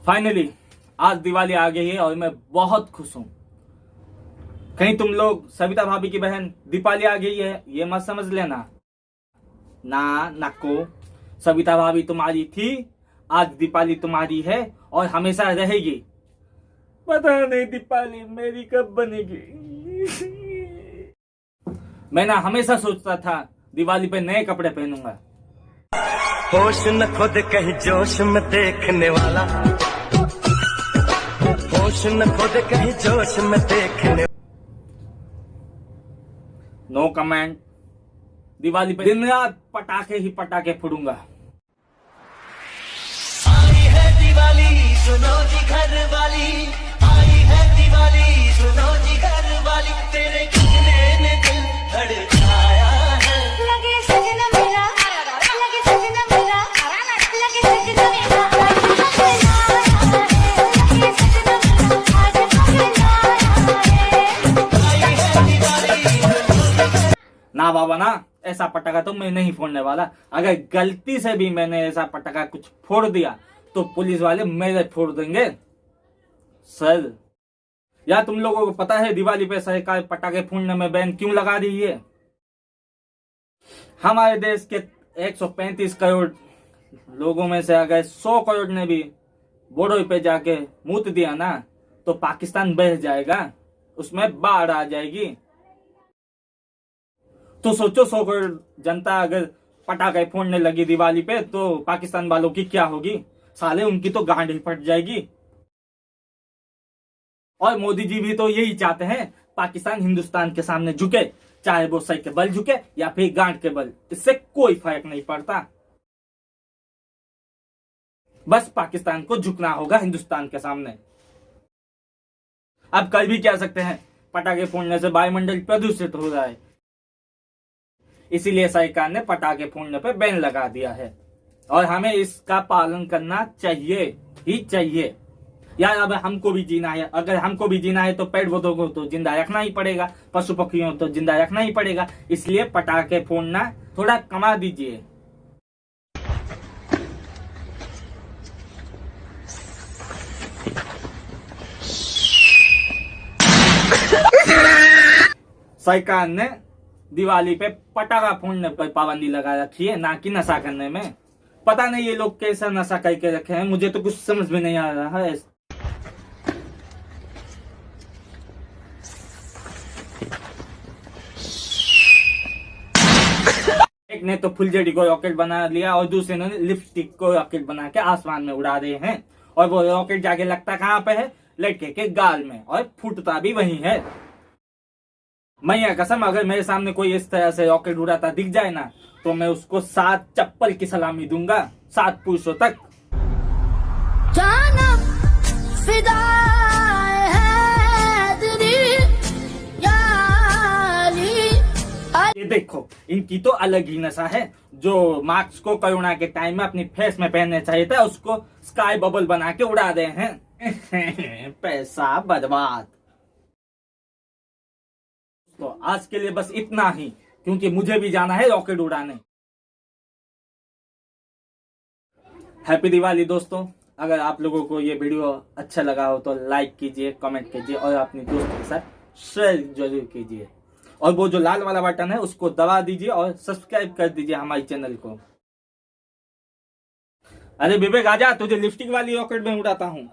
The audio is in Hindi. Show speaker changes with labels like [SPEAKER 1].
[SPEAKER 1] फाइनली आज दिवाली आ गई है और मैं बहुत खुश हूं। कहीं तुम लोग सविता भाभी की बहन दीपाली आ गई है ये मत समझ लेना। ना नको, सविता भाभी तुम्हारी थी, आज दीपाली तुम्हारी है और हमेशा रहेगी। पता नहीं दीपाली मेरी कब बनेगी। मैं ना हमेशा सोचता था दिवाली पे नए कपड़े पहनूंगा।
[SPEAKER 2] होश न खुद कहीं जोश में देखने वाला, होश न खुद कहीं जोश में देखने।
[SPEAKER 1] No comment. दिवाली पे दिन रात पटाखे ही पटाखे फोड़ूंगा।
[SPEAKER 2] आई है दिवाली सुनो जी घर वाली, आई है दिवाली सुनो जी घर वाली, तेरे कितने ने दिल धड़काया है।
[SPEAKER 3] लगे सजना मेरा, लगे सजना मेरा, लगे सजना मेरा, लगे सजना मेरा, आज
[SPEAKER 2] आई है दिवाली।
[SPEAKER 1] ना बाबा ना, ऐसा पटाखा तो मैं नहीं फोड़ने वाला। अगर गलती से भी मैंने ऐसा पटाखा कुछ फोड़ दिया तो पुलिस वाले मेरे फोड़ देंगे सर। या तुम लोगों को पता है दिवाली पे सरकार पटाखे फोड़ने में बैन क्यों लगा रही है? हमारे देश के 135 करोड़ लोगों में से अगर 100 करोड़ ने भी बॉर्डर पे जाके मूत दिया ना तो पाकिस्तान बह जाएगा, उसमें बाढ़ आ जाएगी। तो सोचो 100 करोड़ जनता अगर पटाखे फोड़ने लगी दिवाली पे तो पाकिस्तान वालों की क्या होगी? साले उनकी तो गांड ही फट जाएगी। और मोदी जी भी तो यही चाहते हैं पाकिस्तान हिंदुस्तान के सामने झुके, चाहे वो सर के बल झुके या फिर गांड के बल, इससे कोई फर्क नहीं पड़ता। बस पाकिस्तान को झुकना होगा हिंदुस्तान के सामने। अब कर भी क्या सकते हैं, पटाखे फोड़ने से वायुमंडल प्रदूषित हो रहा है, इसीलिए सरकार ने पटाखे फोड़ने पर बैन लगा दिया है और हमें इसका पालन करना चाहिए ही चाहिए। यार अब हमको भी जीना है, अगर हमको भी जीना है तो पेड़ पौधों को तो जिंदा रखना ही पड़ेगा, पशु पक्षियों को तो जिंदा रखना ही पड़ेगा। इसलिए पटाखे फोड़ना थोड़ा कमा दीजिए। सरकार ने दिवाली पे पटाखा फोड़ने पर पाबंदी लगा रखी है, ना कि नशा करने में। पता नहीं ये लोग कैसा नशा करके रखे हैं, मुझे तो कुछ समझ में नहीं आ रहा है। एक ने तो फुलझड़ी को रॉकेट बना लिया और दूसरे ने लिपस्टिक को रॉकेट बना के आसमान में उड़ा रहे हैं। और वो रॉकेट जाके लगता कहाँ पे है? लड़के के गाल में, और फूटता भी वही है। मैया कसम, अगर मेरे सामने कोई इस तरह से रॉकेट उड़ाता दिख जाए ना तो मैं उसको 7 चप्पल की सलामी दूंगा, 7 पुरुषों तक।
[SPEAKER 3] जाना फिदा है तेरी यारी।
[SPEAKER 1] ये देखो, इनकी तो अलग ही नशा है। जो मार्क्स को कोरोना के टाइम में अपनी फेस में पहनने चाहिए था उसको स्काई बबल बना के उड़ा रहे हैं। पैसा बर्बाद। तो आज के लिए बस इतना ही, क्योंकि मुझे भी जाना है रॉकेट उड़ाने। हैप्पी दिवाली दोस्तों। अगर आप लोगों को ये वीडियो अच्छा लगा हो तो लाइक कीजिए, कमेंट कीजिए और अपने दोस्तों के साथ शेयर जरूर कीजिए। और वो जो लाल वाला बटन है उसको दबा दीजिए और सब्सक्राइब कर दीजिए हमारे चैनल को। अरे विवेक आजा, तुझे लिपस्टिक वाली रॉकेट में उड़ाता हूँ।